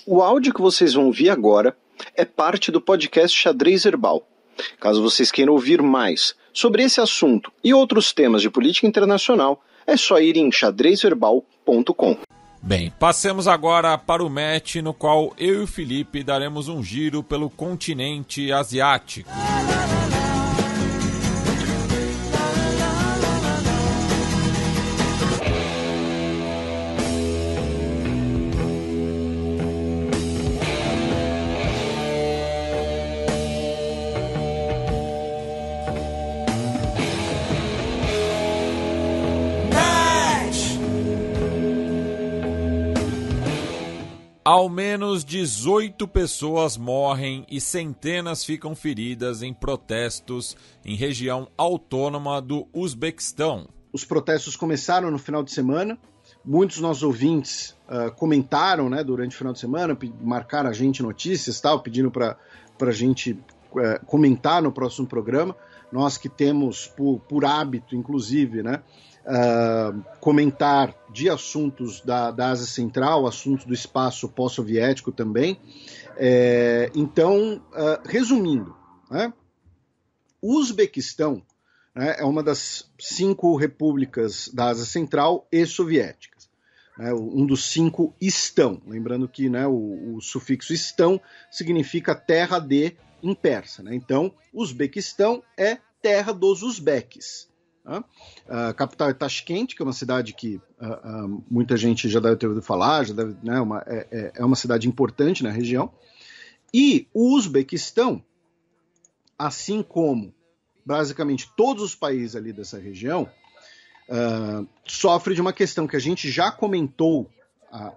O áudio que vocês vão ouvir agora é parte do podcast Xadrez Herbal. Caso vocês queiram ouvir mais sobre esse assunto e outros temas de política internacional, é só ir em xadrezverbal.com. Bem, passemos agora para o match no qual eu e o Felipe daremos um giro pelo continente asiático. Ao menos 18 pessoas morrem e centenas ficam feridas em protestos em região autônoma do Uzbequistão. Os protestos começaram no final de semana. Muitos dos nossos ouvintes comentaram, né, durante o final de semana, marcaram a gente notícias, tal, pedindo para a gente comentar no próximo programa. Nós que temos por hábito, inclusive, né, comentar de assuntos da Ásia Central, assuntos do espaço pós-soviético também. Então, resumindo, né, o Uzbequistão, né, é uma das 5 repúblicas da Ásia Central e soviéticas. Né, um dos 5 estão. Lembrando que, né, o sufixo estão significa terra de em persa. Né? Então, Uzbequistão é terra dos uzbeques. A capital é Tashkent, que é uma cidade que muita gente já deve ter ouvido falar, né, é uma cidade importante na região. E o Uzbequistão, assim como basicamente todos os países ali dessa região, sofre de uma questão que a gente já comentou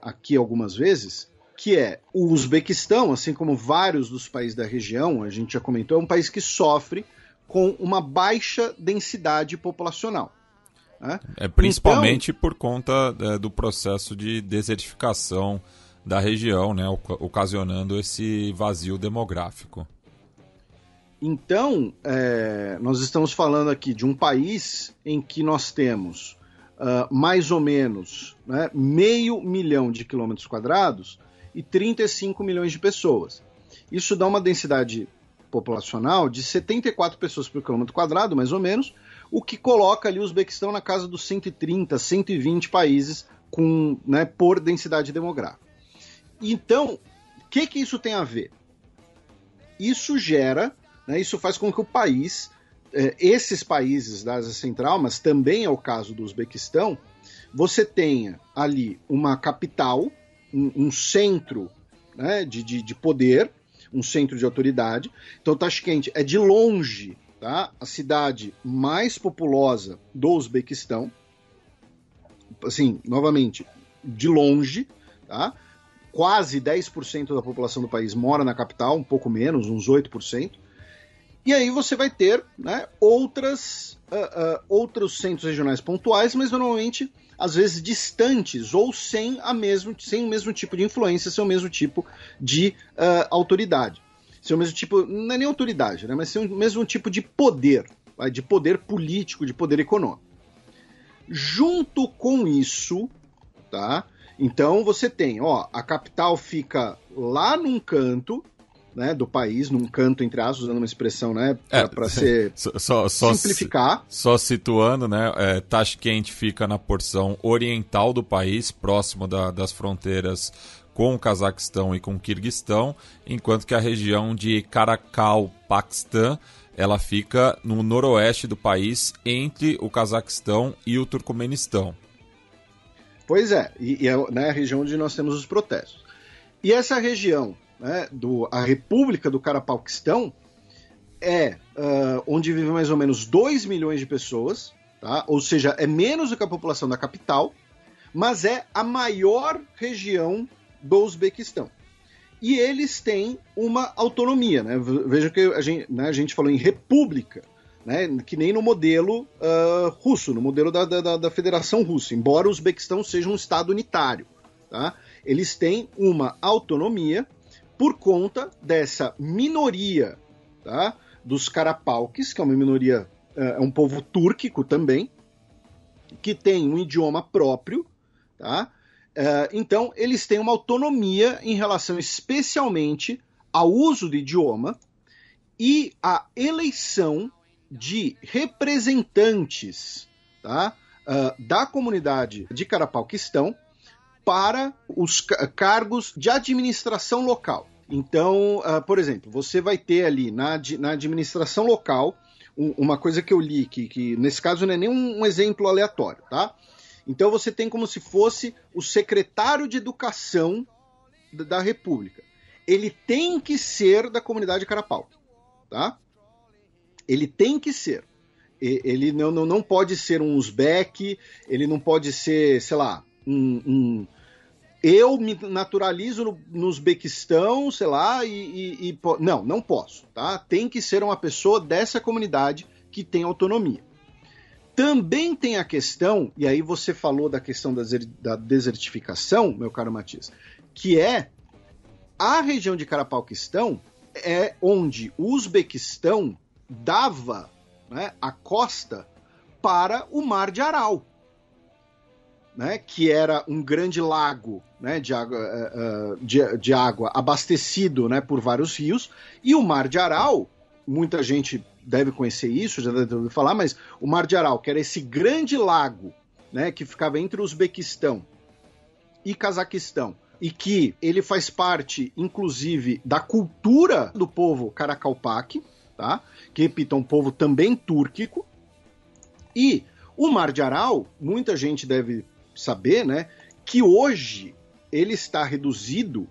aqui algumas vezes, que é o Uzbequistão, assim como vários dos países da região, a gente já comentou, é um país que sofre com uma baixa densidade populacional. Né? Principalmente então, por conta do processo de desertificação da região, né, ocasionando esse vazio demográfico. Então, nós estamos falando aqui de um país em que nós temos mais ou menos, né, 500 mil de quilômetros quadrados e 35 milhões de pessoas. Isso dá uma densidade populacional de 74 pessoas por quilômetro quadrado, mais ou menos, o que coloca ali o Uzbequistão na casa dos 130, 120 países né, por densidade demográfica. Então, o que isso tem a ver? Isso gera, né, isso faz com que o país, esses países da Ásia Central, mas também é o caso do Uzbequistão, você tenha ali uma capital, um centro, né, de poder, um centro de autoridade. Então, Tashkent é de longe, tá, a cidade mais populosa do Uzbequistão. Assim, novamente, de longe, tá? Quase 10% da população do país mora na capital, um pouco menos, uns 8%. E aí você vai ter, né, outros centros regionais pontuais, mas normalmente, às vezes, distantes ou sem o mesmo tipo de influência, sem o mesmo tipo de autoridade. Sem o mesmo tipo, não é nem autoridade, né, mas sem o mesmo tipo de poder político, de poder econômico. Junto com isso, tá? Então você tem, a capital fica lá num canto, né, do país, num canto, entre aspas, usando uma expressão, né, para simplificar. Só situando, né, Tashkent fica na porção oriental do país, próximo das fronteiras com o Cazaquistão e com o Quirguistão, enquanto que a região de Karakalpakstan, ela fica no noroeste do país, entre o Cazaquistão e o Turcomenistão. Pois é, e é, né, a região onde nós temos os protestos. E essa região, né, a República do Karakalpakstan, é onde vive mais ou menos 2 milhões de pessoas, tá? Ou seja, é menos do que a população da capital, mas é a maior região do Uzbequistão. E eles têm uma autonomia, né? Veja que a gente falou em república, né? Que nem no modelo russo, no modelo da Federação Russa, embora o Uzbequistão seja um estado unitário, tá? Eles têm uma autonomia por conta dessa minoria, tá, dos Karapalques, que é uma minoria, é um povo túrquico também, que tem um idioma próprio, tá, Então, eles têm uma autonomia em relação especialmente ao uso do idioma e à eleição de representantes, tá, da comunidade de Carapauquistão para os cargos de administração local. Então, por exemplo, você vai ter ali na administração local uma coisa que eu li, que nesse caso não é nem um exemplo aleatório, tá? Então você tem como se fosse o secretário de educação da República. Ele tem que ser da comunidade Carapau, tá? Ele tem que ser. Ele não pode ser um uzbeque, ele não pode ser, sei lá, eu me naturalizo no Uzbequistão, sei lá, não posso, tá? Tem que ser uma pessoa dessa comunidade que tem autonomia. Também tem a questão, e aí você falou da questão da desertificação, meu caro Matias, que é a região de Carapauquistão é onde o Uzbequistão dava, né, a costa para o Mar de Aral, né, que era um grande lago, né, de água abastecido, né, por vários rios, e o Mar de Aral, muita gente deve conhecer isso, já deve ouvir falar, mas o Mar de Aral, que era esse grande lago, né, que ficava entre o Uzbequistão e Cazaquistão, e que ele faz parte, inclusive, da cultura do povo Karakalpak, tá? Que, repito, é um povo também túrquico. E o Mar de Aral, muita gente deve saber, né, que hoje ele está reduzido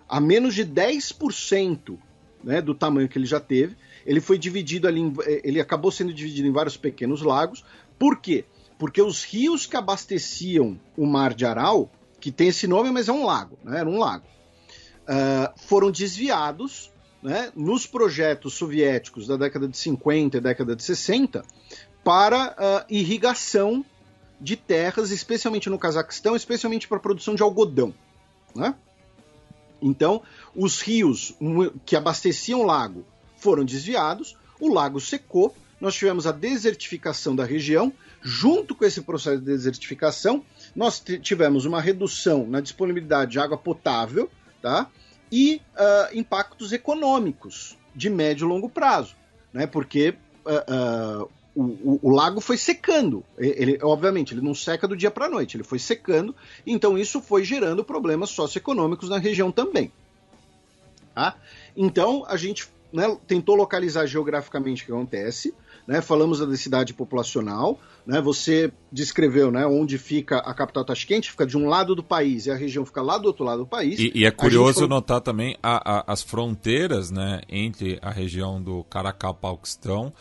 a menos de 10%, né, do tamanho que ele já teve. Ele foi dividido ali, ele acabou sendo dividido em vários pequenos lagos. Por quê? Porque os rios que abasteciam o Mar de Aral, que tem esse nome, mas é um lago, né, era um lago, foram desviados, né, nos projetos soviéticos da década de 50 e década de 60 para irrigação de terras, especialmente no Cazaquistão, especialmente para a produção de algodão, né? Então, os rios que abasteciam o lago foram desviados, o lago secou, nós tivemos a desertificação da região. Junto com esse processo de desertificação, nós tivemos uma redução na disponibilidade de água potável, tá? E impactos econômicos de médio e longo prazo, né? Porque o lago foi secando. Obviamente, ele não seca do dia para a noite, ele foi secando, então isso foi gerando problemas socioeconômicos na região também. Tá? Então, a gente, né, tentou localizar geograficamente o que acontece, né? Falamos da densidade populacional, né? Você descreveu, né, onde fica a capital Tashkent, fica de um lado do país e a região fica lá do outro lado do país. E é curioso notar também as fronteiras, né, entre a região do Karakalpaukistão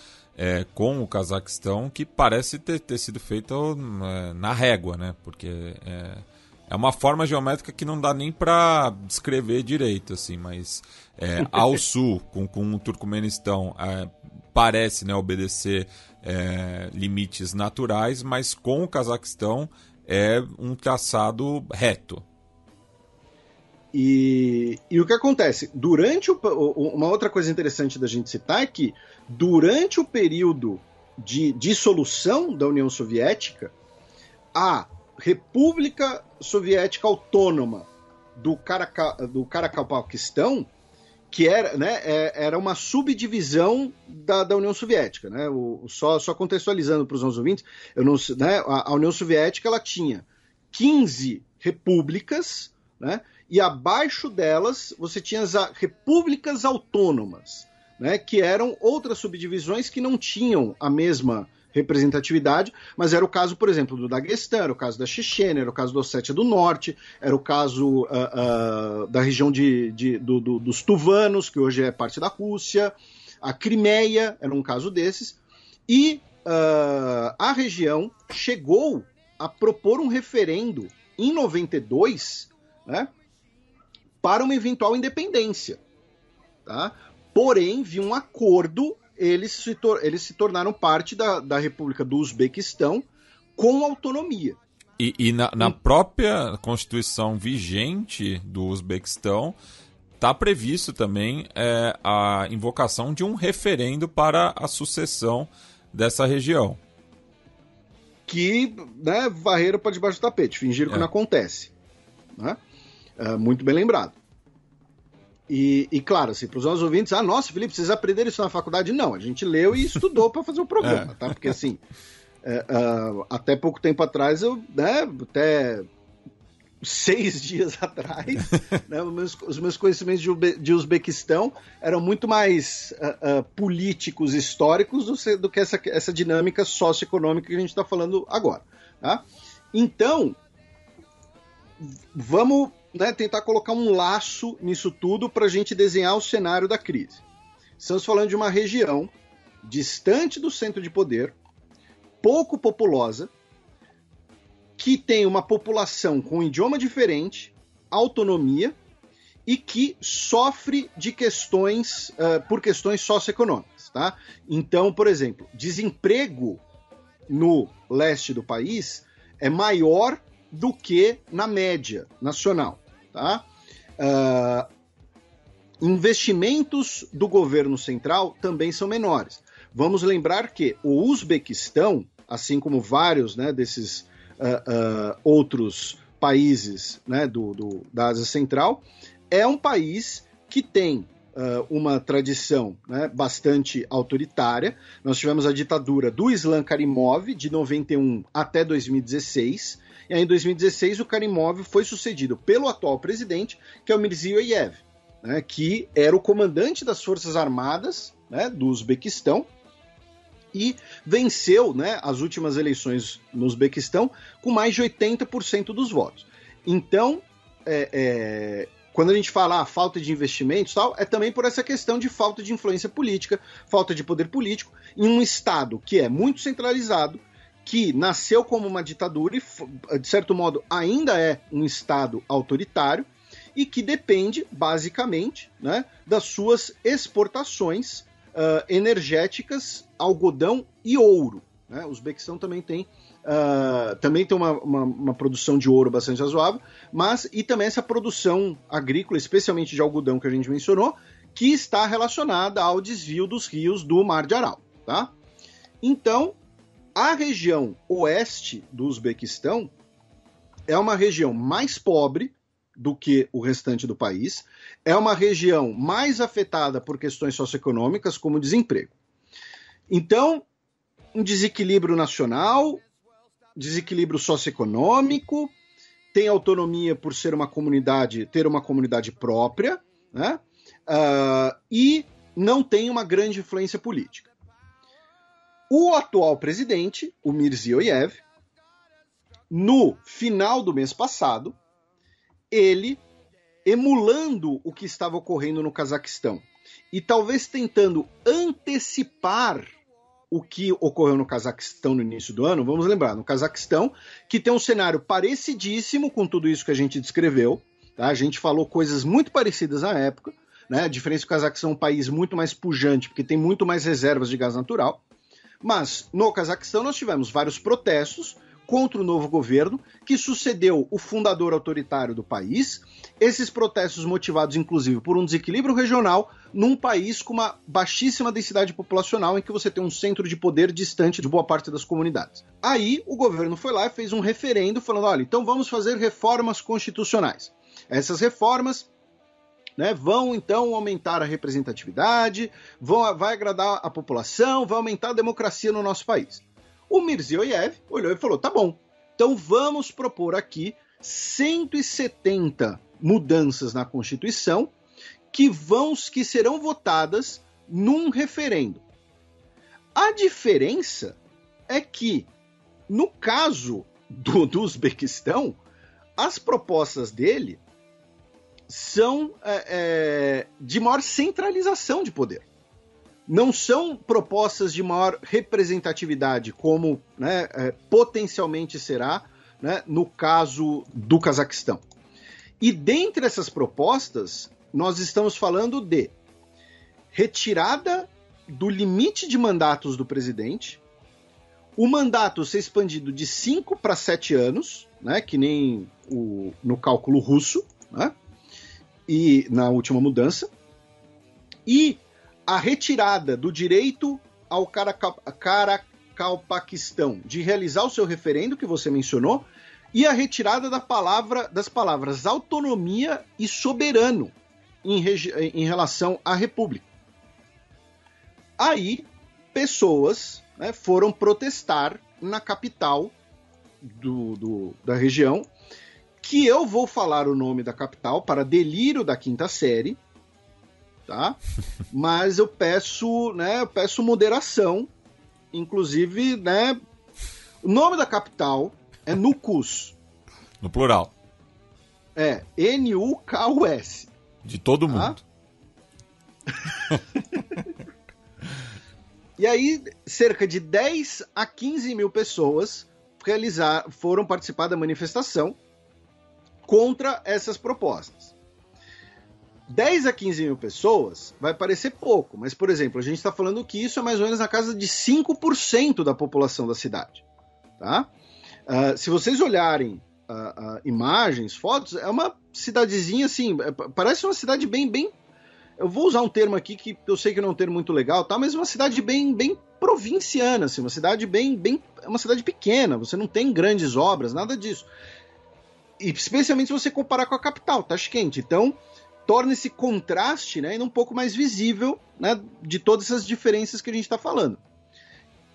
com o Cazaquistão, que parece ter sido feita na régua, né? Porque é uma forma geométrica que não dá nem para descrever direito, assim, mas ao sul, com o Turcomenistão, parece, né, obedecer limites naturais, mas com o Cazaquistão é um traçado reto. E o que acontece? Uma outra coisa interessante da gente citar é que, durante o período de dissolução da União Soviética, a República Soviética Autônoma do Karakalpaukistão, que era, né, era uma subdivisão da União Soviética, né? Só contextualizando para os nossos ouvintes, né, a União Soviética ela tinha 15 repúblicas, né? E abaixo delas você tinha as repúblicas autônomas, né, que eram outras subdivisões que não tinham a mesma representatividade, mas era o caso, por exemplo, do Daguestão, era o caso da Chechênia, era o caso da Ossétia do Norte, era o caso da região dos Tuvanos, que hoje é parte da Rússia, a Crimeia era um caso desses, e a região chegou a propor um referendo em 92, né, para uma eventual independência, tá? Porém, via um acordo, eles se tornaram parte da República do Uzbequistão com autonomia. E na própria Constituição vigente do Uzbequistão está previsto também a invocação de um referendo para a sucessão dessa região. Que, né, varreram para debaixo do tapete, fingiram que não acontece. né? Muito bem lembrado. E claro, assim, para os nossos ouvintes, nossa, Felipe, vocês aprenderam isso na faculdade? Não, a gente leu e estudou para fazer o programa, tá? Porque assim, até pouco tempo atrás, até 6 dias atrás, né, os meus conhecimentos de Uzbequistão eram muito mais políticos, históricos, do que essa dinâmica socioeconômica que a gente está falando agora. Tá? Então, vamos, né, tentar colocar um laço nisso tudo para a gente desenhar o cenário da crise. Estamos falando de uma região distante do centro de poder, pouco populosa, que tem uma população com um idioma diferente, autonomia, e que sofre de questões, por questões socioeconômicas. Tá? Então, por exemplo, desemprego no leste do país é maior do que na média nacional. Tá? Investimentos do governo central também são menores. Vamos lembrar que o Uzbequistão, assim como vários, né, desses outros países, né, da Ásia Central, é um país que tem uma tradição, né, bastante autoritária. Nós tivemos a ditadura do Islam Karimov, de 91 até 2016, e aí em 2016 o Karimov foi sucedido pelo atual presidente, que é o Mirziyoyev, né, que era o comandante das Forças Armadas, né, do Uzbequistão, e venceu, né, as últimas eleições no Uzbequistão com mais de 80% dos votos. Então, quando a gente fala falta de investimentos, tal, é também por essa questão de falta de influência política, falta de poder político, em um Estado que é muito centralizado, que nasceu como uma ditadura e, de certo modo, ainda é um Estado autoritário, e que depende, basicamente, né, das suas exportações energéticas, algodão e ouro. Né? O Uzbequistão também tem uma produção de ouro bastante razoável, e também essa produção agrícola, especialmente de algodão que a gente mencionou, que está relacionada ao desvio dos rios do Mar de Aral. Tá? Então, a região oeste do Uzbequistão é uma região mais pobre do que o restante do país, é uma região mais afetada por questões socioeconômicas, como desemprego. Então, um desequilíbrio nacional, desequilíbrio socioeconômico, tem autonomia por ser ter uma comunidade própria, né? E não tem uma grande influência política. O atual presidente, o Mirziyoyev, no final do mês passado, ele, emulando o que estava ocorrendo no Cazaquistão e talvez tentando antecipar o que ocorreu no Cazaquistão no início do ano, vamos lembrar, no Cazaquistão, que tem um cenário parecidíssimo com tudo isso que a gente descreveu, tá? A gente falou coisas muito parecidas na época, né? A diferença é que o Cazaquistão é um país muito mais pujante, porque tem muito mais reservas de gás natural, mas no Cazaquistão nós tivemos vários protestos contra o novo governo, que sucedeu o fundador autoritário do país, esses protestos motivados, inclusive, por um desequilíbrio regional num país com uma baixíssima densidade populacional, em que você tem um centro de poder distante de boa parte das comunidades. Aí, o governo foi lá e fez um referendo falando, olha, então vamos fazer reformas constitucionais. Essas reformas, né, vão, então, aumentar a representatividade, vai agradar a população, vai aumentar a democracia no nosso país. O Mirziyoyev olhou e falou, tá bom, então vamos propor aqui 170 mudanças na Constituição que serão votadas num referendo. A diferença é que, no caso do Uzbequistão, as propostas dele são de maior centralização de poder. Não são propostas de maior representatividade, como, né, potencialmente será, né, no caso do Cazaquistão. E dentre essas propostas, nós estamos falando de retirada do limite de mandatos do presidente, o mandato ser expandido de 5 para 7 anos, né, que nem no cálculo russo, né, e na última mudança, e a retirada do direito ao Karakalpaquistão de realizar o seu referendo, que você mencionou, e a retirada das palavras autonomia e soberano em relação à república. Aí, pessoas, né, foram protestar na capital da região, que eu vou falar o nome da capital para delírio da quinta série, tá? Mas eu peço moderação, inclusive, né? O nome da capital é Nukus. No plural. É, N-U-K-U-S. De todo tá? mundo. E aí, cerca de 10 a 15 mil pessoas foram participar da manifestação contra essas propostas. 10 a 15 mil pessoas vai parecer pouco, mas, por exemplo, a gente está falando que isso é mais ou menos na casa de 5% da população da cidade. Tá? Se vocês olharem imagens, fotos, é uma cidadezinha assim, parece uma cidade bem... Eu vou usar um termo aqui que eu sei que não é um termo muito legal, tá? Mas uma cidade bem provinciana, assim, uma cidade uma cidade pequena, você não tem grandes obras, nada disso. E especialmente se você comparar com a capital, Tashkent. Então, torna esse contraste, né, ainda um pouco mais visível, né, de todas essas diferenças que a gente está falando.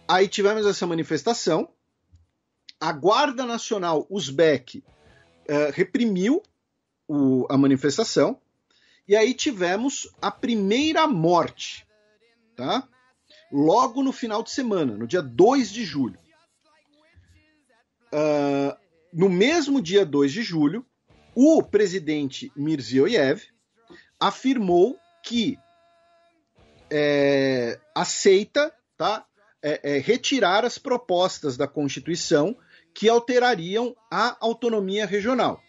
Aí tivemos essa manifestação, a Guarda Nacional Uzbek reprimiu a manifestação, e aí tivemos a primeira morte, tá? Logo no final de semana, no dia 2 de julho. No mesmo dia 2 de julho, o presidente Mirziyoyev afirmou que aceita, tá, retirar as propostas da Constituição que alterariam a autonomia regional.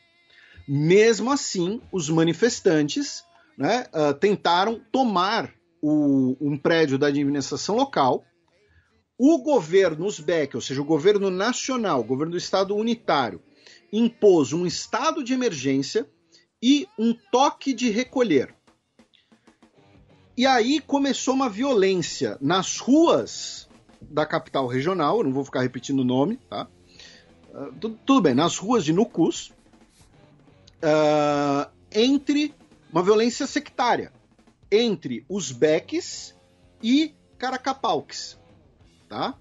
Mesmo assim, os manifestantes, né, tentaram tomar um prédio da administração local. O governo uzbek, ou seja, o governo nacional, o governo do Estado unitário, impôs um estado de emergência e um toque de recolher. E aí começou uma violência nas ruas da capital regional, eu não vou ficar repetindo o nome, tá? Tudo bem, nas ruas de Nukus, entre uma violência sectária entre uzbeques e Karacapauques, tá?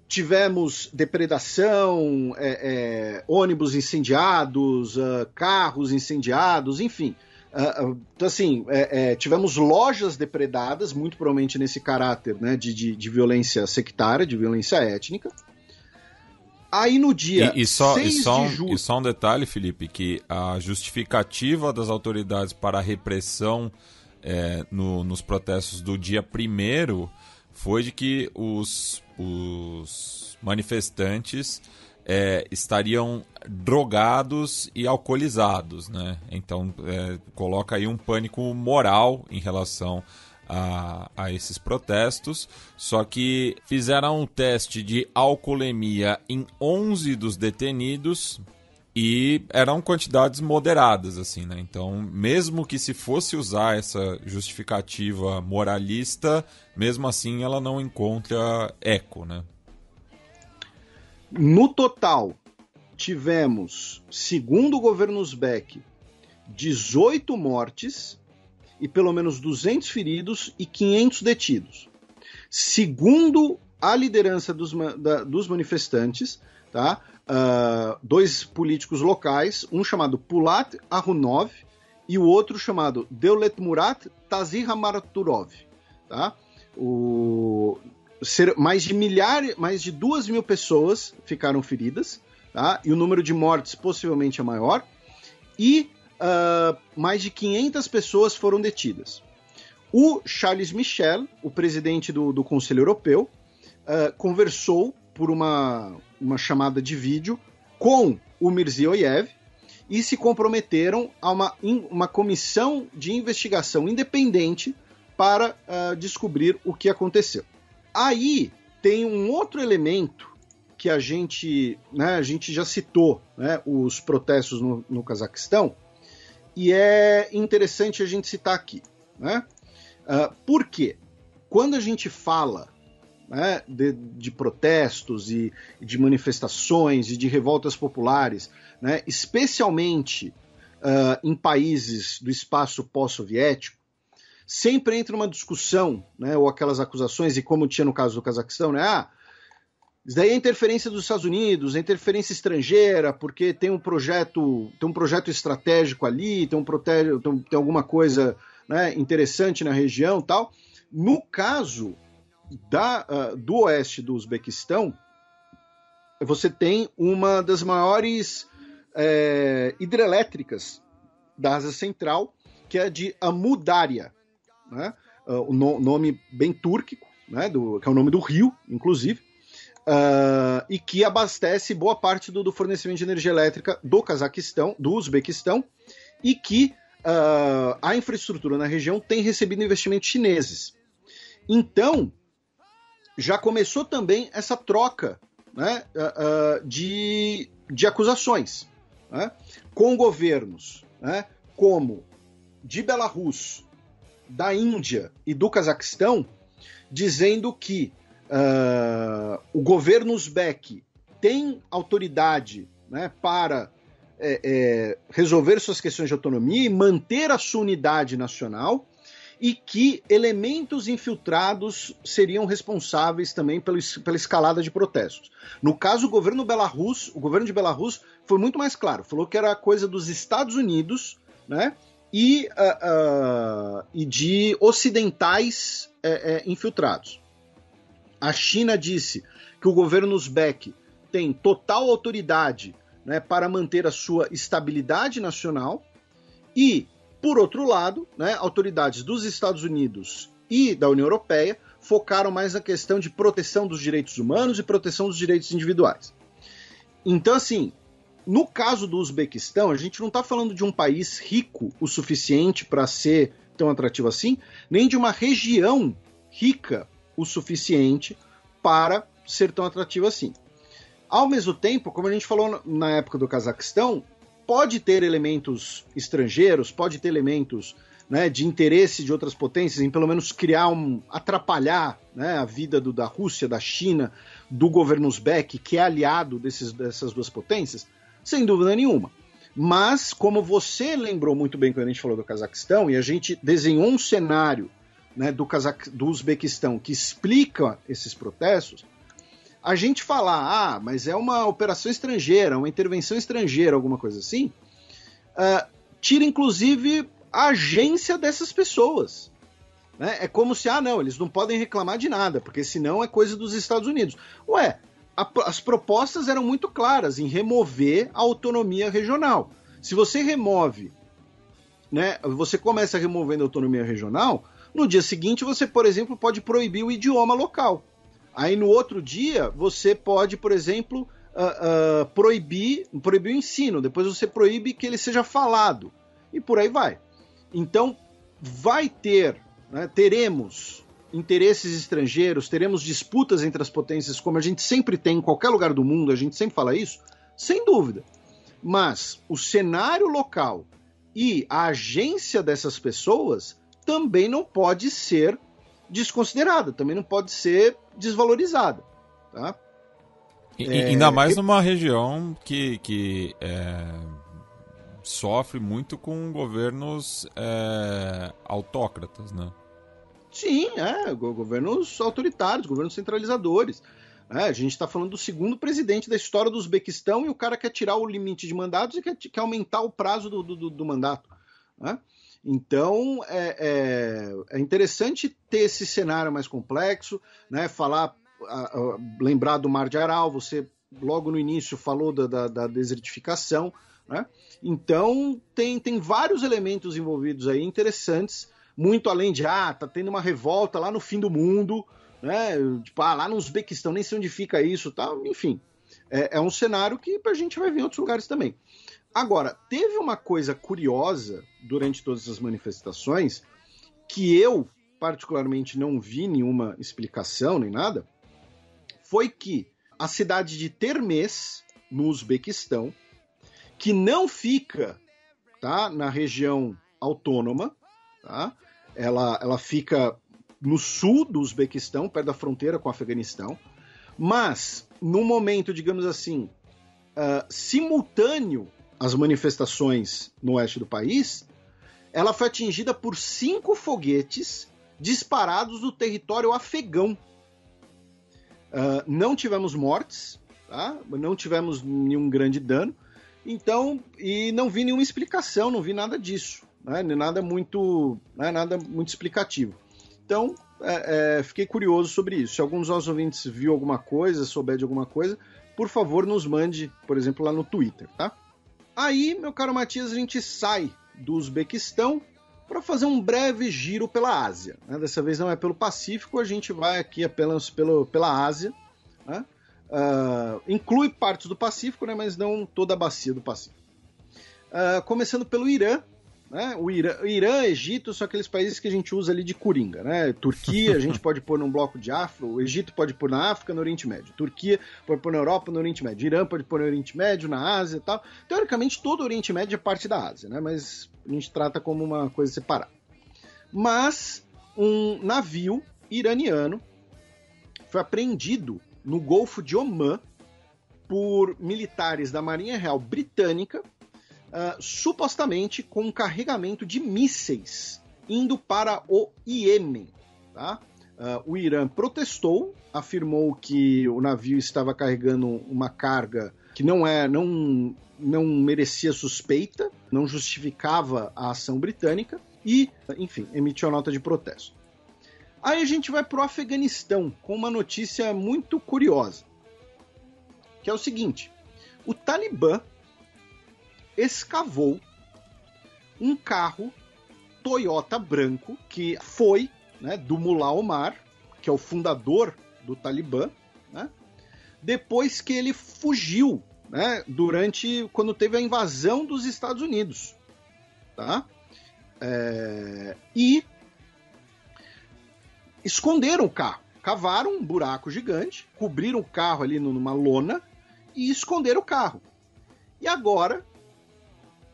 Tivemos depredação, ônibus incendiados, carros incendiados, enfim. Então, assim, tivemos lojas depredadas, muito provavelmente nesse caráter, né, de violência sectária, de violência étnica. Aí no dia 6 de julho... E só um detalhe, Felipe, que a justificativa das autoridades para a repressão nos protestos do dia 1º foi de que os manifestantes estariam drogados e alcoolizados, né? Então coloca aí um pânico moral em relação a esses protestos, só que fizeram um teste de alcoolemia em 11 dos detenidos e eram quantidades moderadas, assim, né? Então, mesmo que se fosse usar essa justificativa moralista, mesmo assim ela não encontra eco, né? No total, tivemos, segundo o governo uzbek, 18 mortes e pelo menos 200 feridos e 500 detidos. Segundo a liderança dos manifestantes, tá? Dois políticos locais, um chamado Pulat Arunov e o outro chamado Devletmurat Tazihamaturov. Tá? Mais de 2.000 pessoas ficaram feridas, tá? E o número de mortes possivelmente é maior, e mais de 500 pessoas foram detidas. O Charles Michel, o presidente do Conselho Europeu, conversou por uma chamada de vídeo com o Mirziyoyev e se comprometeram a uma comissão de investigação independente para descobrir o que aconteceu. Aí tem um outro elemento que a gente já citou, né, os protestos no Cazaquistão, e é interessante a gente citar aqui, né? Por quê? Quando a gente fala né, de protestos e de manifestações e de revoltas populares, né, especialmente em países do espaço pós-soviético, sempre entra uma discussão, né, ou aquelas acusações, e como tinha no caso do Cazaquistão, né, isso daí é interferência dos Estados Unidos, é interferência estrangeira, porque tem um projeto estratégico ali, tem alguma coisa, né, interessante na região e tal. No caso do oeste do Uzbequistão, você tem uma das maiores hidrelétricas da Ásia Central, que é a de Amudarya, né? O nome bem túrquico, né? Que é o nome do rio, inclusive, e que abastece boa parte do fornecimento de energia elétrica do Cazaquistão, do Uzbequistão, e que a infraestrutura na região tem recebido investimentos chineses. Então, já começou também essa troca, né, de acusações, né, com governos, né, como de Belarus, da Índia e do Cazaquistão, dizendo que o governo uzbeque tem autoridade, né, para resolver suas questões de autonomia e manter a sua unidade nacional, e que elementos infiltrados seriam responsáveis também pela escalada de protestos. No caso, o governo de Belarus foi muito mais claro, falou que era coisa dos Estados Unidos, né, e de ocidentais infiltrados. A China disse que o governo uzbeque tem total autoridade, né, para manter a sua estabilidade nacional, e, por outro lado, né, autoridades dos Estados Unidos e da União Europeia focaram mais na questão de proteção dos direitos humanos e proteção dos direitos individuais. Então, assim, no caso do Uzbequistão, a gente não está falando de um país rico o suficiente para ser tão atrativo assim, nem de uma região rica o suficiente para ser tão atrativo assim. Ao mesmo tempo, como a gente falou na época do Cazaquistão, pode ter elementos estrangeiros, pode ter elementos, né, de interesse de outras potências em pelo menos atrapalhar, né, a vida da Rússia, da China, do governo uzbeque, que é aliado dessas duas potências, sem dúvida nenhuma. Mas, como você lembrou muito bem quando a gente falou do Cazaquistão, e a gente desenhou um cenário, né, do Uzbequistão que explica esses protestos, a gente falar, mas é uma operação estrangeira, uma intervenção estrangeira, alguma coisa assim, tira inclusive a agência dessas pessoas. Né? É como se, não, eles não podem reclamar de nada, porque senão é coisa dos Estados Unidos. Ué, as propostas eram muito claras em remover a autonomia regional. Se você remove, né, você começa removendo a autonomia regional, no dia seguinte você, por exemplo, pode proibir o idioma local. Aí no outro dia você pode, por exemplo, proibir o ensino, depois você proíbe que ele seja falado, e por aí vai. Então teremos interesses estrangeiros, teremos disputas entre as potências, como a gente sempre tem em qualquer lugar do mundo, a gente sempre fala isso, sem dúvida. Mas o cenário local e a agência dessas pessoas também não pode ser desconsiderada, também não pode ser desvalorizada. Tá? Ainda mais numa região que sofre muito com governos autócratas, né? Sim, governos autoritários, governos centralizadores. A gente está falando do segundo presidente da história do Uzbequistão e o cara quer tirar o limite de mandatos e quer aumentar o prazo do mandato. Né? Então, é interessante ter esse cenário mais complexo, né? Lembrar do Mar de Aral, você logo no início falou da desertificação, né? Então, tem vários elementos envolvidos aí interessantes, muito além de, tá tendo uma revolta lá no fim do mundo, né? Tipo, lá no Uzbequistão, nem sei onde fica isso, tal. Enfim, é um cenário que a gente vai ver em outros lugares também. Agora, teve uma coisa curiosa durante todas as manifestações, que eu particularmente não vi nenhuma explicação nem nada, foi que a cidade de Termez, no Uzbequistão, que não fica, tá, na região autônoma, tá? Ela fica no sul do Uzbequistão, perto da fronteira com o Afeganistão, mas no momento, digamos assim, simultâneo às manifestações no oeste do país, ela foi atingida por 5 foguetes disparados do território afegão. Não tivemos mortes, tá? Não tivemos nenhum grande dano, então, e não vi nenhuma explicação, não vi nada disso, né? Nada muito explicativo. Então, fiquei curioso sobre isso. Se algum dos nossos ouvintes viu alguma coisa, souber de alguma coisa, por favor, nos mande, por exemplo, lá no Twitter, tá? Aí, meu caro Matias, a gente sai do Uzbequistão para fazer um breve giro pela Ásia, né? Dessa vez não é pelo Pacífico, a gente vai aqui apenas pela Ásia, né? Inclui partes do Pacífico, né? Mas não toda a bacia do Pacífico. Começando pelo Irã, né? O Irã, Egito são aqueles países que a gente usa ali de coringa, né? Turquia a gente pode pôr num bloco de África, o Egito pode pôr na África, no Oriente Médio, Turquia pode pôr na Europa, no Oriente Médio, Irã pode pôr no Oriente Médio, na Ásia e tal. Teoricamente todo o Oriente Médio é parte da Ásia, né? Mas a gente trata como uma coisa separada. Mas um navio iraniano foi apreendido no Golfo de Omã por militares da Marinha Real Britânica, supostamente com um carregamento de mísseis indo para o Iêmen. Tá? O Irã protestou, afirmou que o navio estava carregando uma carga que não merecia suspeita, não justificava a ação britânica e, enfim, emitiu a nota de protesto. Aí a gente vai para o Afeganistão com uma notícia muito curiosa, que é o seguinte: o Talibã escavou um carro Toyota branco que foi, né, do Mullah Omar, que é o fundador do Talibã, né, depois que ele fugiu, né, quando teve a invasão dos Estados Unidos, tá? E esconderam o carro, cavaram um buraco gigante, cobriram o carro ali numa lona e esconderam o carro. E agora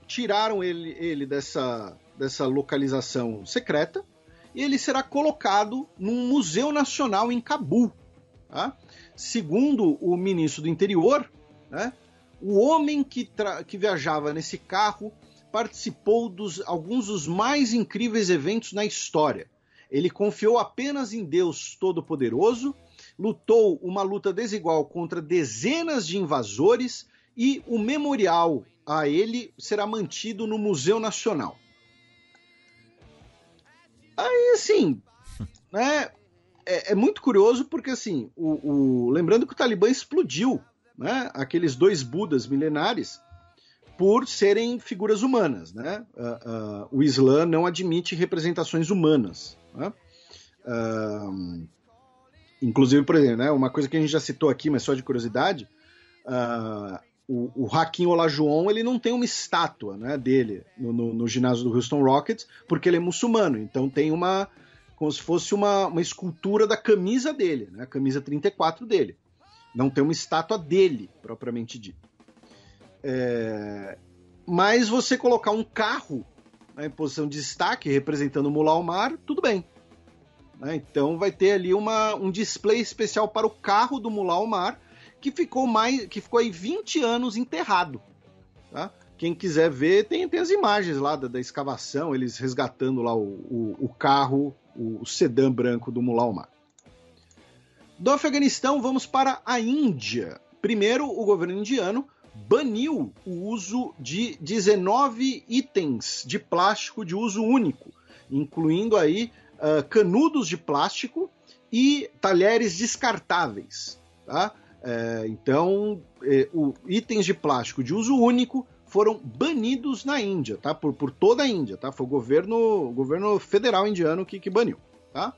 tiraram ele dessa localização secreta e ele será colocado num museu nacional em Cabul. Tá? Segundo o ministro do Interior, né, o homem que viajava nesse carro participou alguns dos mais incríveis eventos na história. Ele confiou apenas em Deus Todo-Poderoso, lutou uma luta desigual contra dezenas de invasores e o memorial a ele será mantido no Museu Nacional. Aí, assim, né, é muito curioso porque, assim, lembrando que o Talibã explodiu, né, aqueles 2 Budas milenares por serem figuras humanas, né? O Islã não admite representações humanas, né? Inclusive, por exemplo, né, uma coisa que a gente já citou aqui, mas só de curiosidade, o Hakim Olajuwon, ele não tem uma estátua, né, dele no ginásio do Houston Rockets, porque ele é muçulmano, então tem como se fosse uma escultura da camisa dele, né, a camisa 34 dele. Não tem uma estátua dele, propriamente dito. Mas você colocar um carro, né, em posição de destaque, representando o Mullah Omar, tudo bem. Né, então vai ter ali um display especial para o carro do Mullah Omar, que ficou aí 20 anos enterrado. Tá? Quem quiser ver, tem as imagens lá da escavação, eles resgatando lá o carro, o sedã branco do Mullah Omar. Do Afeganistão, vamos para a Índia. Primeiro, o governo indiano baniu o uso de 19 itens de plástico de uso único, incluindo aí canudos de plástico e talheres descartáveis. Tá? Então, itens de plástico de uso único foram banidos na Índia, tá? Por toda a Índia, tá? Foi o governo federal indiano que baniu, tá?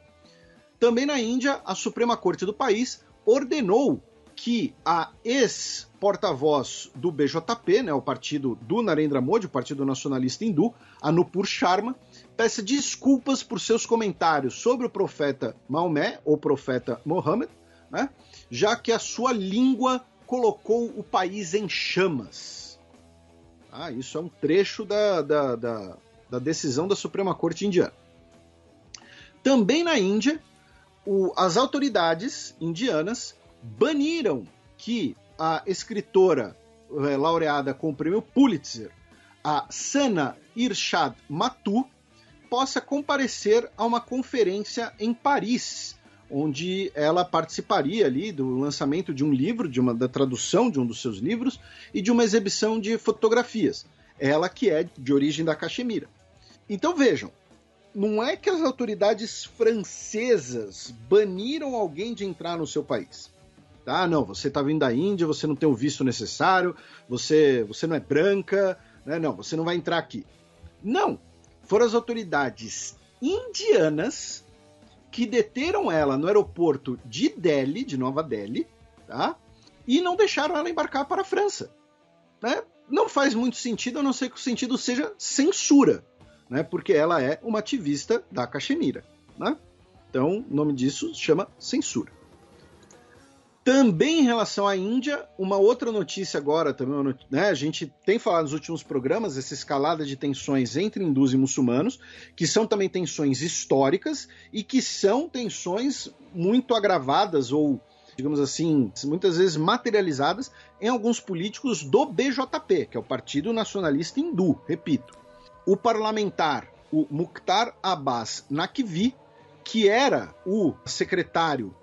Também na Índia, a Suprema Corte do país ordenou que a ex-porta-voz do BJP, né, o partido do Narendra Modi, o Partido Nacionalista Hindu, Anupur Sharma, peça desculpas por seus comentários sobre o profeta Maomé, ou profeta Mohammed, né, já que a sua língua colocou o país em chamas. Isso é um trecho da decisão da Suprema Corte indiana. Também na Índia, as autoridades indianas baniram que a escritora laureada com o prêmio Pulitzer, a Sana Irshad Mattu, possa comparecer a uma conferência em Paris, onde ela participaria ali do lançamento de um livro, da tradução de um dos seus livros e de uma exibição de fotografias. Ela que é de origem da Caxemira. Então vejam, não é que as autoridades francesas baniram alguém de entrar no seu país. Tá? Não, você está vindo da Índia, você não tem o visto necessário, você não é branca, né? Não, você não vai entrar aqui. Não, foram as autoridades indianas que deteram ela no aeroporto de Delhi, de Nova Delhi, tá? E não deixaram ela embarcar para a França. Né? Não faz muito sentido, a não ser que o sentido seja censura, né? Porque ela é uma ativista da Caxemira. Né? Então, o nome disso se chama censura. Também em relação à Índia, uma outra notícia agora, também, né, a gente tem falado nos últimos programas, essa escalada de tensões entre hindus e muçulmanos, que são também tensões históricas e que são tensões muito agravadas ou, digamos assim, muitas vezes materializadas em alguns políticos do BJP, que é o Partido Nacionalista Hindu, repito. O parlamentar, o Mukhtar Abbas Naqvi, que era o secretário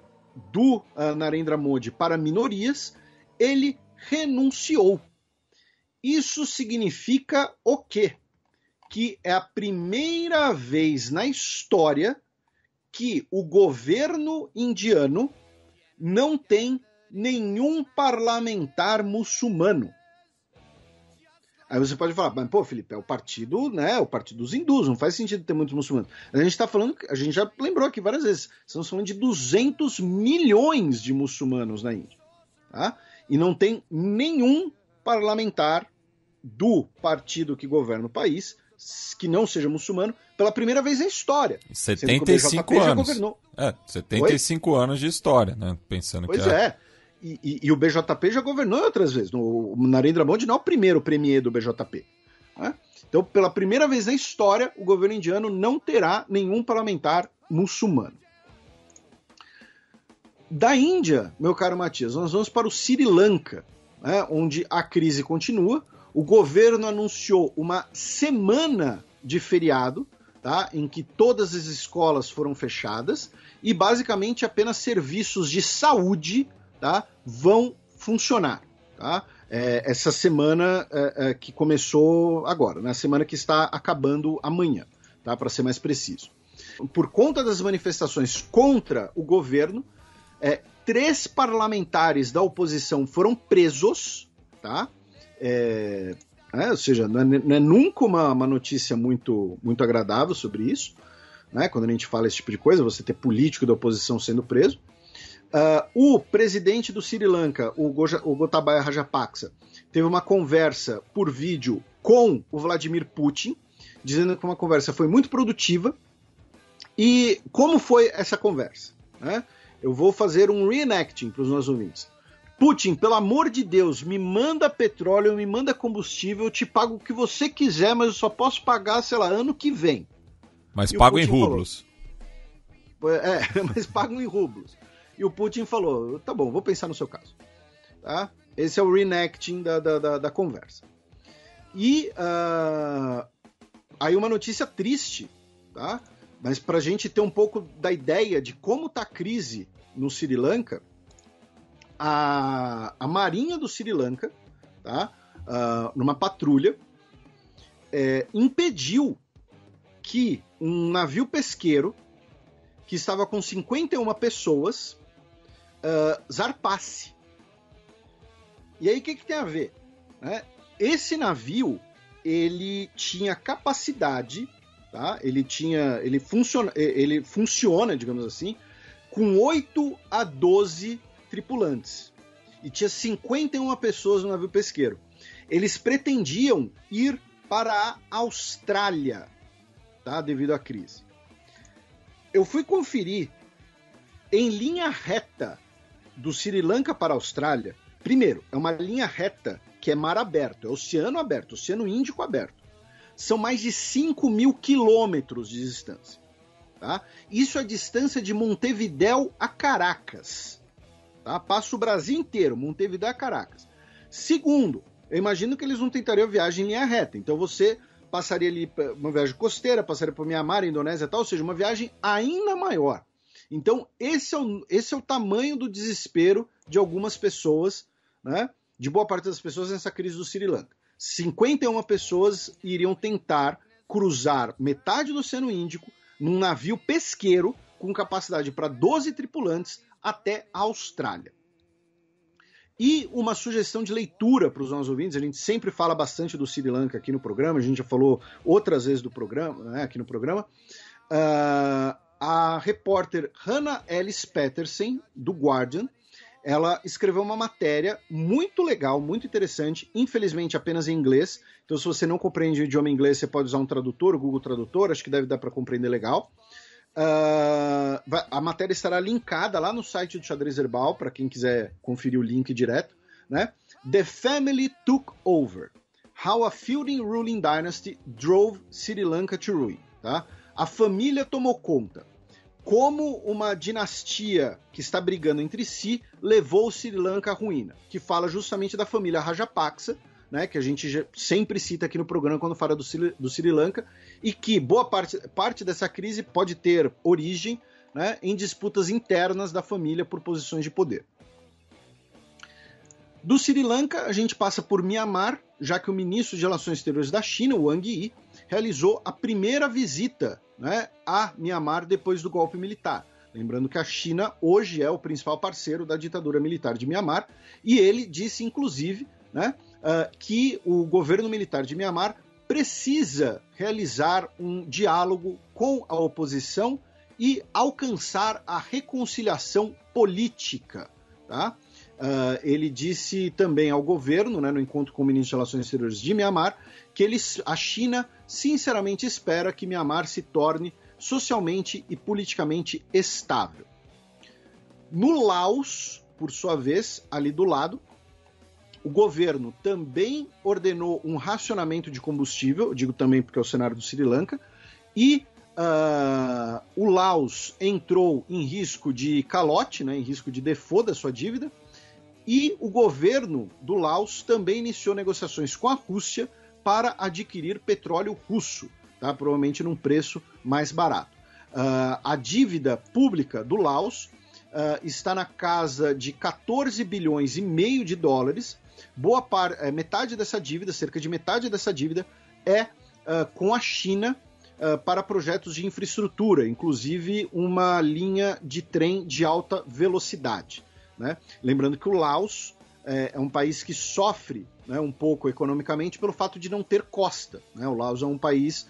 do Narendra Modi para minorias, ele renunciou. Isso significa o quê? Que é a primeira vez na história que o governo indiano não tem nenhum parlamentar muçulmano. Aí você pode falar, mas pô, Felipe, é o partido, né? O partido dos hindus, não faz sentido ter muitos muçulmanos. A gente está falando, a gente já lembrou aqui várias vezes, estamos falando de 200 milhões de muçulmanos na Índia. Tá? E não tem nenhum parlamentar do partido que governa o país que não seja muçulmano pela primeira vez na história. 75 anos. 75 anos de história, né? Pensando pois que é. E o BJP já governou outras vezes. O Narendra Modi não é o primeiro premier do BJP. Né? Então, pela primeira vez na história, o governo indiano não terá nenhum parlamentar muçulmano. Da Índia, meu caro Matias, nós vamos para o Sri Lanka, né, onde a crise continua. O governo anunciou uma semana de feriado, tá, em que todas as escolas foram fechadas e basicamente apenas serviços de saúde, tá, vão funcionar. Tá? Essa semana que começou agora, na semana que está acabando amanhã, tá, para ser mais preciso. Por conta das manifestações contra o governo, 3 parlamentares da oposição foram presos, tá? Ou seja, não é nunca uma notícia muito, muito agradável sobre isso, né? Quando a gente fala esse tipo de coisa, você ter político da oposição sendo preso. O presidente do Sri Lanka, o Gotabaya Rajapaksa, teve uma conversa por vídeo com o Vladimir Putin, dizendo que uma conversa foi muito produtiva. E como foi essa conversa? Né? Eu vou fazer um reenacting para os nossos ouvintes. Putin, pelo amor de Deus, me manda petróleo, me manda combustível, eu te pago o que você quiser, mas eu só posso pagar, sei lá, ano que vem. Mas pago em rublos. Mas pago em rublos. E o Putin falou, tá bom, vou pensar no seu caso. Tá? Esse é o reenacting da conversa. E aí uma notícia triste, tá? Mas para a gente ter um pouco da ideia de como está a crise no Sri Lanka, a Marinha do Sri Lanka, tá? Numa patrulha, impediu que um navio pesqueiro que estava com 51 pessoas zarpasse. E aí o que tem a ver? Né? Esse navio, ele tinha capacidade, tá? Ele funciona, digamos assim, com 8 a 12 tripulantes. E tinha 51 pessoas no navio pesqueiro. Eles pretendiam ir para a Austrália, tá? Devido à crise. Eu fui conferir em linha reta do Sri Lanka para a Austrália. Primeiro, é uma linha reta que é mar aberto, é oceano aberto, Oceano Índico aberto. São mais de 5.000 quilômetros de distância. Tá? Isso é a distância de Montevidéu a Caracas. Tá? Passa o Brasil inteiro, Montevidéu a Caracas. Segundo, eu imagino que eles não tentariam viagem em linha reta. Então você passaria ali uma viagem costeira, passaria por Mianmar, Indonésia e tal, ou seja, uma viagem ainda maior. Então esse é o tamanho do desespero de algumas pessoas, né? De boa parte das pessoas nessa crise do Sri Lanka. 51 pessoas iriam tentar cruzar metade do Oceano Índico num navio pesqueiro com capacidade para 12 tripulantes até a Austrália. E uma sugestão de leitura para os nossos ouvintes, a gente sempre fala bastante do Sri Lanka aqui no programa, a gente já falou outras vezes do programa, né, aqui no programa. A repórter Hannah Ellis Petersen, do Guardian, ela escreveu uma matéria muito legal, muito interessante, infelizmente apenas em inglês, então se você não compreende o idioma inglês, você pode usar um tradutor, o Google Tradutor, acho que deve dar para compreender legal. A matéria estará linkada lá no site do Xadrez Herbal, para quem quiser conferir o link direto, né? The Family Took Over. How a Feuding Ruling Dynasty Drove Sri Lanka to Ruin. Tá? A família tomou conta. Como uma dinastia que está brigando entre si levou o Sri Lanka à ruína, que fala justamente da família Rajapaksa, né, que a gente sempre cita aqui no programa quando fala do Sri Lanka, e que boa parte dessa crise pode ter origem, né, em disputas internas da família por posições de poder. Do Sri Lanka, a gente passa por Mianmar, já que o ministro de Relações Exteriores da China, Wang Yi, realizou a primeira visita, né, a Mianmar depois do golpe militar. Lembrando que a China hoje é o principal parceiro da ditadura militar de Mianmar, e ele disse, inclusive, né, que o governo militar de Mianmar precisa realizar um diálogo com a oposição e alcançar a reconciliação política. Tá? Ele disse também ao governo, né, no encontro com o ministro de Relações Exteriores de Mianmar, que a China sinceramente espera que Mianmar se torne socialmente e politicamente estável. No Laos, por sua vez, ali do lado, o governo também ordenou um racionamento de combustível, digo também porque é o cenário do Sri Lanka, e o Laos entrou em risco de calote, né, em risco de default da sua dívida, e o governo do Laos também iniciou negociações com a Rússia para adquirir petróleo russo, tá? Provavelmente num preço mais barato. A dívida pública do Laos está na casa de 14 bilhões e meio de dólares. Metade dessa dívida, cerca de metade dessa dívida, é com a China para projetos de infraestrutura, inclusive uma linha de trem de alta velocidade. Né? Lembrando que o Laos é um país que sofre, né, um pouco economicamente pelo fato de não ter costa. Né? O Laos é um país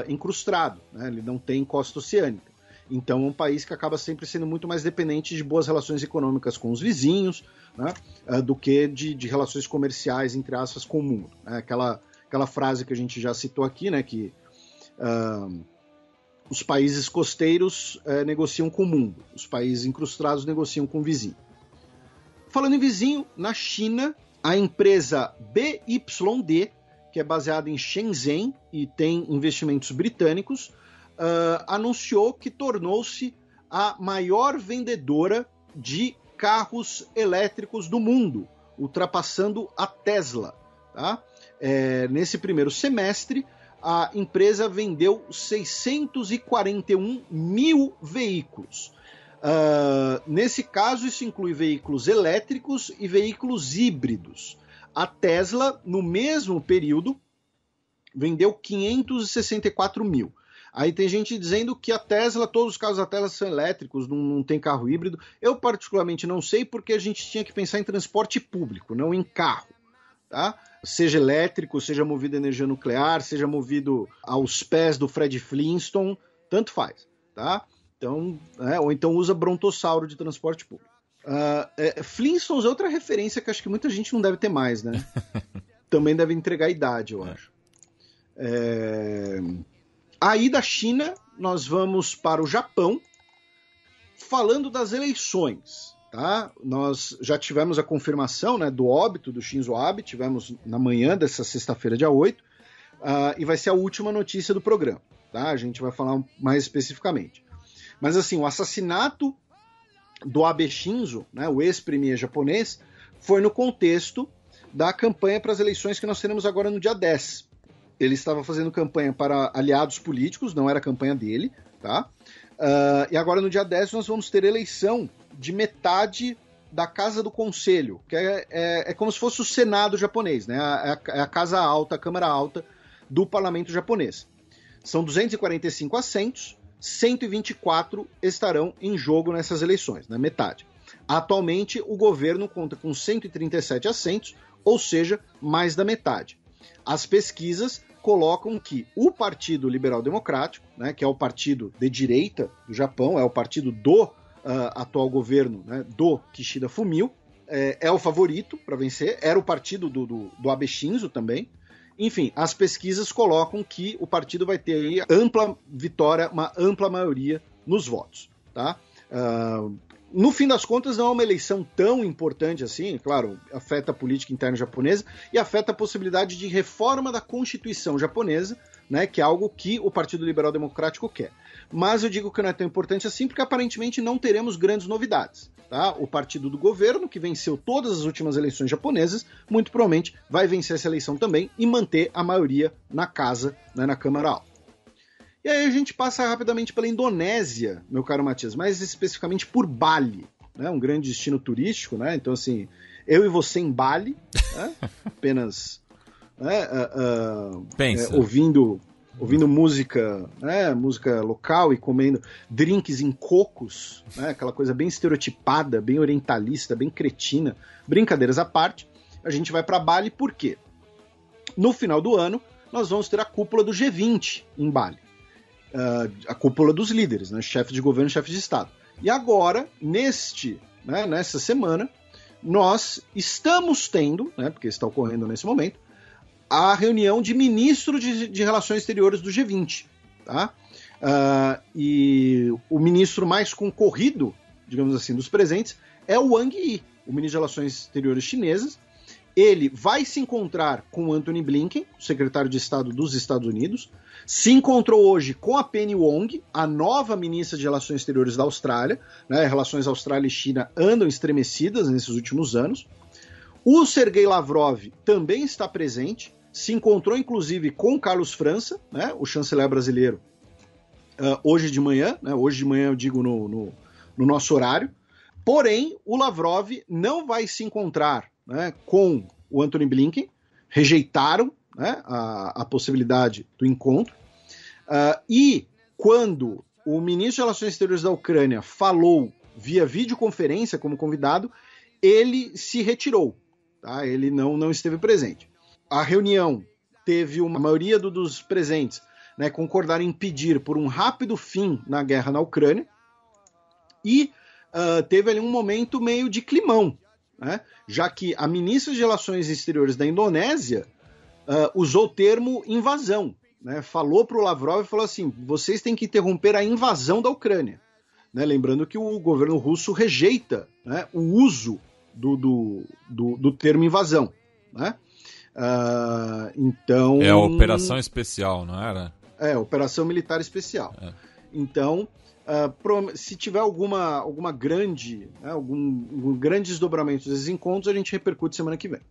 incrustado, né? Ele não tem costa oceânica. Então é um país que acaba sempre sendo muito mais dependente de boas relações econômicas com os vizinhos, né, do que de relações comerciais, entre aspas, com o mundo. Né? Aquela frase que a gente já citou aqui, né, que os países costeiros negociam com o mundo, os países incrustados negociam com o vizinho. Falando em vizinho, na China, a empresa BYD, que é baseada em Shenzhen e tem investimentos britânicos, anunciou que tornou-se a maior vendedora de carros elétricos do mundo, ultrapassando a Tesla. Tá? Nesse primeiro semestre, a empresa vendeu 641 mil veículos. Nesse caso, isso inclui veículos elétricos e veículos híbridos. A Tesla, no mesmo período, vendeu 564 mil. Aí tem gente dizendo que a Tesla, todos os carros da Tesla são elétricos, não tem carro híbrido. Eu particularmente não sei, porque a gente tinha que pensar em transporte público, não em carro. Tá? Seja elétrico, seja movido a energia nuclear, seja movido aos pés do Fred Flintstone, tanto faz. Tá? Então, ou então usa brontossauro de transporte público. Flintstones é outra referência que acho que muita gente não deve ter mais, né? Também deve entregar a idade, eu acho. Aí da China, nós vamos para o Japão, falando das eleições. Tá? Nós já tivemos a confirmação, né, do óbito do Shinzo Abe, tivemos na manhã dessa sexta-feira, dia 8, e vai ser a última notícia do programa. tá? A gente vai falar mais especificamente. Mas assim, o assassinato do Abe Shinzo, né, o ex-premier japonês, foi no contexto da campanha para as eleições que nós teremos agora no dia 10. Ele estava fazendo campanha para aliados políticos, não era a campanha dele, tá? E agora no dia 10 nós vamos ter eleição de metade da Casa do Conselho, que é como se fosse o Senado japonês, né? É a Casa Alta, a Câmara Alta do Parlamento japonês. São 245 assentos, 124 estarão em jogo nessas eleições, na metade. Atualmente, o governo conta com 137 assentos, ou seja, mais da metade. As pesquisas colocam que o Partido Liberal Democrático, né, que é o partido de direita do Japão, é o partido do atual governo, né, do Kishida Fumio, é o favorito para vencer, era o partido do Abe Shinzo também. Enfim, as pesquisas colocam que o partido vai ter aí ampla vitória, uma ampla maioria nos votos, tá? No fim das contas, não é uma eleição tão importante assim, claro, afeta a política interna japonesa e afeta a possibilidade de reforma da Constituição japonesa, né, que é algo que o Partido Liberal Democrático quer. Mas eu digo que não é tão importante assim porque aparentemente não teremos grandes novidades. Tá? O partido do governo, que venceu todas as últimas eleições japonesas, muito provavelmente vai vencer essa eleição também e manter a maioria na casa, né, na Câmara Alta. E aí a gente passa rapidamente pela Indonésia, meu caro Matias, mais especificamente por Bali, né, um grande destino turístico, né? Então assim, eu e você em Bali, né, apenas ouvindo música, né, música local e comendo drinks em cocos, né, aquela coisa bem estereotipada, bem orientalista, bem cretina, brincadeiras à parte, a gente vai para Bali por quê? No final do ano, nós vamos ter a cúpula do G20 em Bali. A cúpula dos líderes, né, chefe de governo e chefe de Estado. E agora, nessa semana, nós estamos tendo, né, porque está ocorrendo nesse momento, a reunião de ministros de Relações Exteriores do G20. Tá? E o ministro mais concorrido, digamos assim, dos presentes, é o Wang Yi, o ministro de Relações Exteriores chinesas. Ele vai se encontrar com Antony Blinken, o secretário de Estado dos Estados Unidos, se encontrou hoje com a Penny Wong, a nova ministra de Relações Exteriores da Austrália, né? Relações Austrália e China andam estremecidas nesses últimos anos. O Sergei Lavrov também está presente, se encontrou inclusive com Carlos França, né? O chanceler brasileiro, hoje de manhã, né? Hoje de manhã eu digo no nosso horário. Porém, o Lavrov não vai se encontrar, né, com o Antony Blinken, rejeitaram, né, a possibilidade do encontro, e quando o ministro de Relações Exteriores da Ucrânia falou via videoconferência como convidado, ele se retirou, tá? Ele não esteve presente. A reunião teve uma maioria dos presentes, né, concordar em pedir por um rápido fim na guerra na Ucrânia, e teve ali um momento meio de climão, né? Já que a ministra de Relações Exteriores da Indonésia usou o termo invasão, né? Falou para o Lavrov e falou assim: vocês têm que interromper a invasão da Ucrânia, né? Lembrando que o governo russo rejeita, né, o uso do termo invasão, né? Então é a operação especial, não era? Operação militar especial. Então, se tiver alguma grande, né, algum grande desdobramento desses encontros, a gente repercute semana que vem.